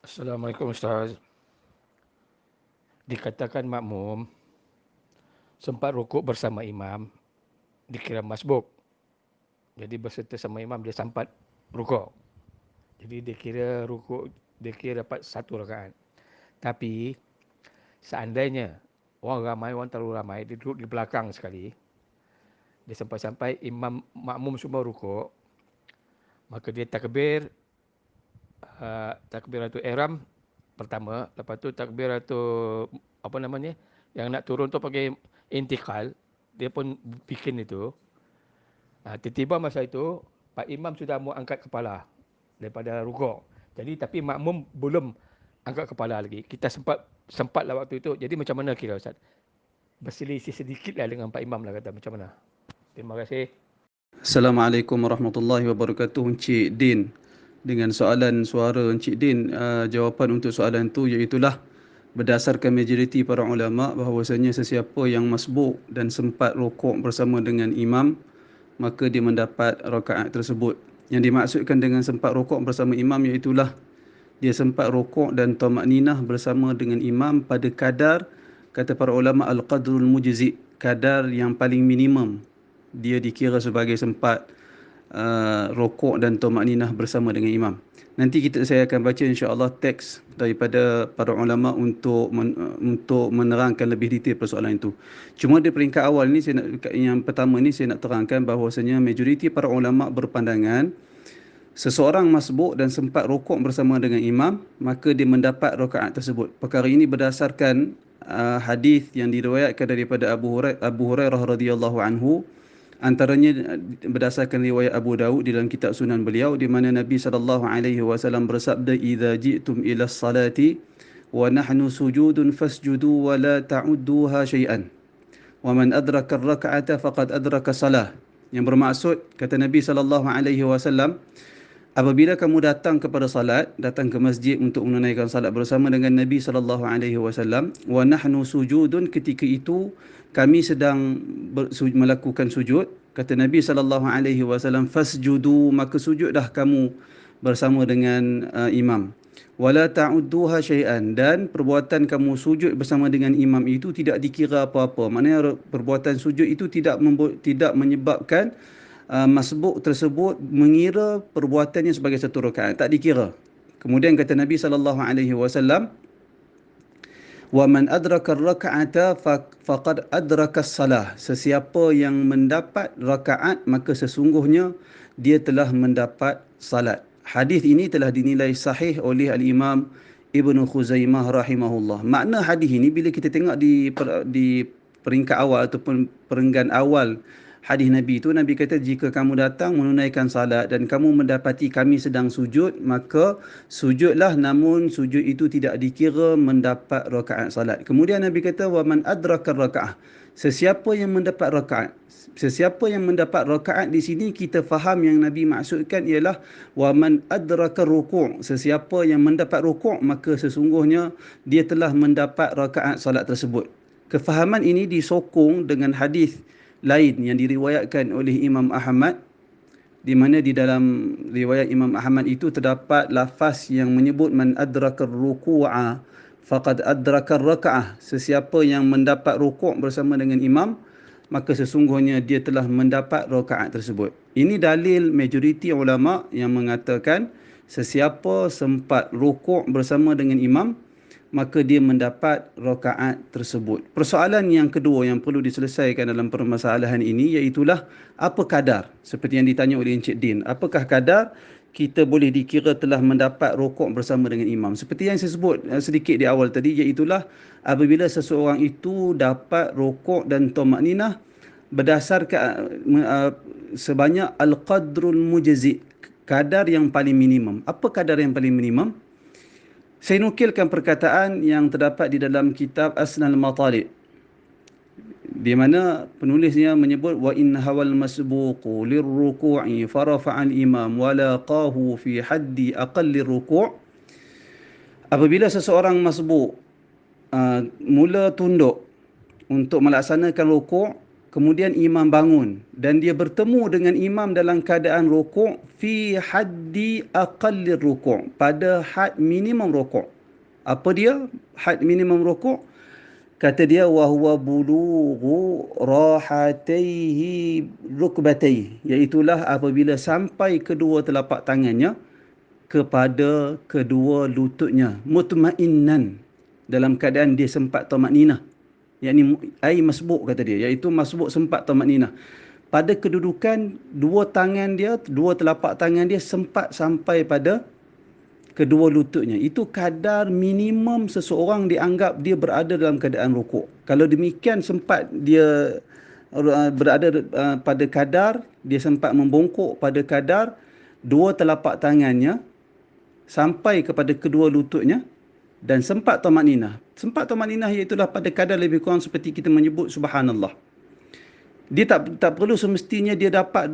Assalamualaikum Ustaz. Dikatakan makmum sempat rukuk bersama imam dikira masbuk. Jadi berserta sama imam dia sempat rukuk. Jadi dia kira rukuk, dia kira dapat satu rakaat. Tapi seandainya orang terlalu ramai, dia duduk di belakang sekali, dia sampai-sampai imam makmum semua rukuk, maka dia takbiratul ihram pertama, lepas tu takbiratul apa namanya, yang nak turun tu pakai intikal, dia pun bikin itu. Tiba-tiba masa itu Pak Imam sudah mau angkat kepala daripada rukuk. Jadi tapi makmum belum angkat kepala lagi. Kita sempatlah waktu itu. Jadi macam mana kira Ustaz? Berselisih sedikitlah dengan Pak Imam lah kata, macam mana? Terima kasih. Assalamualaikum warahmatullahi wabarakatuh, Encik Din. Dengan soalan suara Encik Din, jawapan untuk soalan itu iaitulah berdasarkan majoriti para ulama bahawasanya sesiapa yang masbuk dan sempat rukuk bersama dengan imam, maka dia mendapat rakaat tersebut. Yang dimaksudkan dengan sempat rukuk bersama imam iaitulah dia sempat rukuk dan tamakninah bersama dengan imam pada kadar, kata para ulama, al-qadrul mujzi', kadar yang paling minimum dia dikira sebagai sempat rokok dan tamakninah bersama dengan imam. Nanti saya akan baca insya-Allah teks daripada para ulama untuk menerangkan lebih detail persoalan itu. Cuma di peringkat awal ni yang pertama ni saya nak terangkan bahawasanya majoriti para ulama berpandangan seseorang masbuk dan sempat rokok bersama dengan imam, maka dia mendapat rakaat tersebut. Perkara ini berdasarkan hadis yang diriwayatkan daripada Abu Hurairah radhiyallahu anhu, antaranya berdasarkan riwayat Abu Daud di dalam kitab Sunan beliau, di mana Nabi SAW bersabda, "Idza ji'tum ila salati wa nahnu sujudun fasjudu wa la ta'udduha syai'an. Wa man adraka ar-rak'ata faqad adraka salah." Yang bermaksud, kata Nabi SAW, apabila kamu datang kepada salat, datang ke masjid untuk menunaikan salat bersama dengan Nabi SAW, wa nahnu sujudun, ketika itu kami sedang melakukan sujud, kata Nabi SAW, fasjudu, maka sujudlah kamu bersama dengan imam. Wala ta'udduha syai'an, dan perbuatan kamu sujud bersama dengan imam itu tidak dikira apa-apa. Maknanya perbuatan sujud itu tidak menyebabkan masbuk tersebut mengira perbuatannya sebagai satu rakaat, tak dikira. Kemudian kata Nabi SAW, "Wa man adraka ar-rak'ata faqad adraka as-salah." Sesiapa yang mendapat rakaat, maka sesungguhnya dia telah mendapat salat. Hadis ini telah dinilai sahih oleh al-Imam Ibnu Khuzaimah rahimahullah. Makna hadis ini bila kita tengok di peringkat awal ataupun perenggan awal hadis Nabi itu, Nabi kata, jika kamu datang menunaikan salat dan kamu mendapati kami sedang sujud, maka sujudlah, namun sujud itu tidak dikira mendapat rakaat salat. Kemudian Nabi kata, wa man adraka rakaat, sesiapa yang mendapat rakaat. Sesiapa yang mendapat rakaat di sini kita faham yang Nabi maksudkan ialah wa man adraka ruku'. Sesiapa yang mendapat ruku', maka sesungguhnya dia telah mendapat rakaat salat tersebut. Kefahaman ini disokong dengan hadis lain yang diriwayatkan oleh Imam Ahmad, di mana di dalam riwayat Imam Ahmad itu terdapat lafaz yang menyebut man adraka ruku'a faqad adraka raka'ah. Sesiapa yang mendapat rukuk bersama dengan imam, maka sesungguhnya dia telah mendapat rakaat tersebut. Ini dalil majoriti ulama yang mengatakan sesiapa sempat rukuk bersama dengan imam, maka dia mendapat rakaat tersebut. Persoalan yang kedua yang perlu diselesaikan dalam permasalahan ini iaitulah apa kadar, seperti yang ditanya oleh Encik Din, apakah kadar kita boleh dikira telah mendapat rukuk bersama dengan imam. Seperti yang saya sebut sedikit di awal tadi, iaitulah apabila seseorang itu dapat rukuk dan tamakninah berdasarkan sebanyak al-qadrul mujzi', kadar yang paling minimum. Apa kadar yang paling minimum? Saya nukilkan perkataan yang terdapat di dalam kitab Asnal Matalib, di mana penulisnya menyebut, wa in hawal masbuqu lirruku'i farafa'al imam walaqahu fi haddi aqallir ruku'. Apabila seseorang masbuk mula tunduk untuk melaksanakan rukuk, kemudian imam bangun dan dia bertemu dengan imam dalam keadaan rukuk fi haddi aqallir rukuk, pada had minimum rukuk. Apa dia had minimum rukuk? Kata dia wa huwa bulughu rahataihi rukbataihi, iaitulah apabila sampai kedua telapak tangannya kepada kedua lututnya, mutmainnan, dalam keadaan dia sempat tamakninah, yakni ai masbuk, kata dia, iaitu masbuk sempat tamakninah. Pada kedudukan dua tangan dia, dua telapak tangan dia sempat sampai pada kedua lututnya. Itu kadar minimum seseorang dianggap dia berada dalam keadaan rukuk. Kalau demikian sempat dia berada pada kadar, dia sempat membongkok pada kadar dua telapak tangannya sampai kepada kedua lututnya dan sempat tamakninah. Sempat tamakninah iaitulah pada kadar lebih kurang seperti kita menyebut subhanallah. Dia tak perlu semestinya dia dapat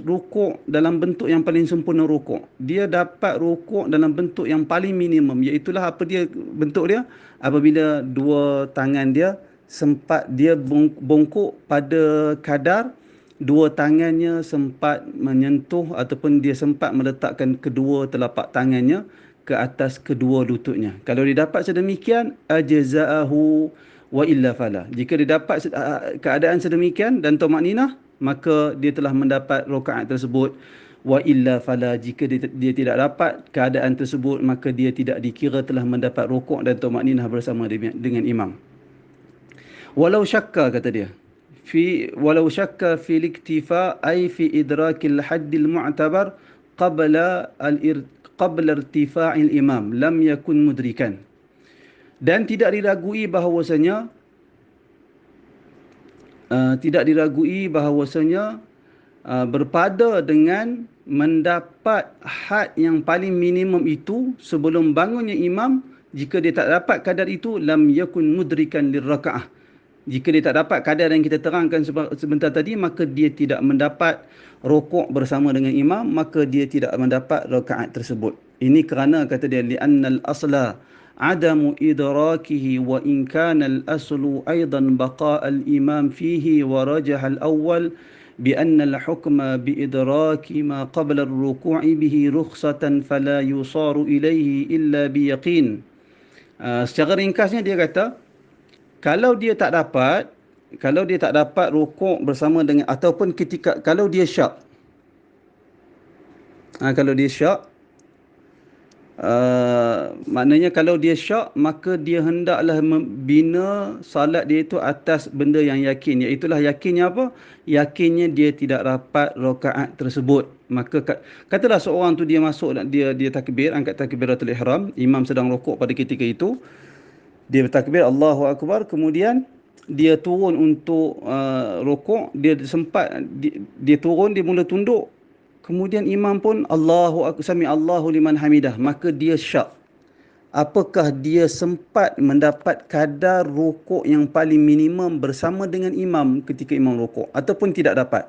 rukuk dalam bentuk yang paling sempurna rukuk. Dia dapat rukuk dalam bentuk yang paling minimum, iaitulah apa dia bentuk dia? Apabila dua tangan dia sempat dia bongkok pada kadar dua tangannya sempat menyentuh ataupun dia sempat meletakkan kedua telapak tangannya ke atas kedua lututnya. Kalau dia dapat sedemikian, ajza'ahu wa illa fala. Jika dia dapat keadaan sedemikian dan tamakninah, maka dia telah mendapat rakaat tersebut. Wa illa fala, jika dia tidak dapat keadaan tersebut, maka dia tidak dikira telah mendapat rukuk dan tamakninah bersama dengan imam. Walau syakka, kata dia, walau syakka fi liktifa ay fi idrakil haddil mu'tabar qabla irtifa'il imam lam yakun mudrikan. Dan tidak diragui bahawasanya berpada dengan mendapat had yang paling minimum itu sebelum bangunnya imam, jika dia tak dapat kadar itu, lam yakun mudrikan lirrakaah. Jika dia tak dapat kadar yang kita terangkan sebentar tadi, maka dia tidak mendapat rukuk bersama dengan imam, maka dia tidak mendapat rakaat tersebut. Ini kerana, kata dia, li'annal asla adamu idrakihi wa in kana al-aslu aidan baqa' al-imam fihi wa rajah al-awwal بأن الحكم بإدراك ما قبل الركوع به رخصة فلا يصار إليه إلا بيقين. Secara ringkasnya dia kata, kalau dia tak dapat rukuk bersama dengan, ataupun ketika kalau dia syak, maknanya kalau dia syak, maka dia hendaklah membina salat dia itu atas benda yang yakin. Iaitulah yakinnya apa? Yakinnya dia tidak dapat rakaat tersebut. Maka katalah seorang tu dia masuk, dia takbir, angkat takbiratul ihram, imam sedang rukuk pada ketika itu, dia bertakbir Allahu Akbar, kemudian dia turun untuk rukuk, dia sempat dia turun, dia mula tunduk, kemudian imam pun Allahu Akbar, sami Allahu liman hamidah, maka dia syak. Apakah dia sempat mendapat kadar rukuk yang paling minimum bersama dengan imam ketika imam rukuk, ataupun tidak dapat?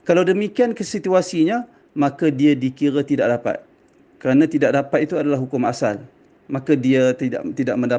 Kalau demikian situasinya, maka dia dikira tidak dapat. Kerana tidak dapat itu adalah hukum asal, maka dia tidak mendapat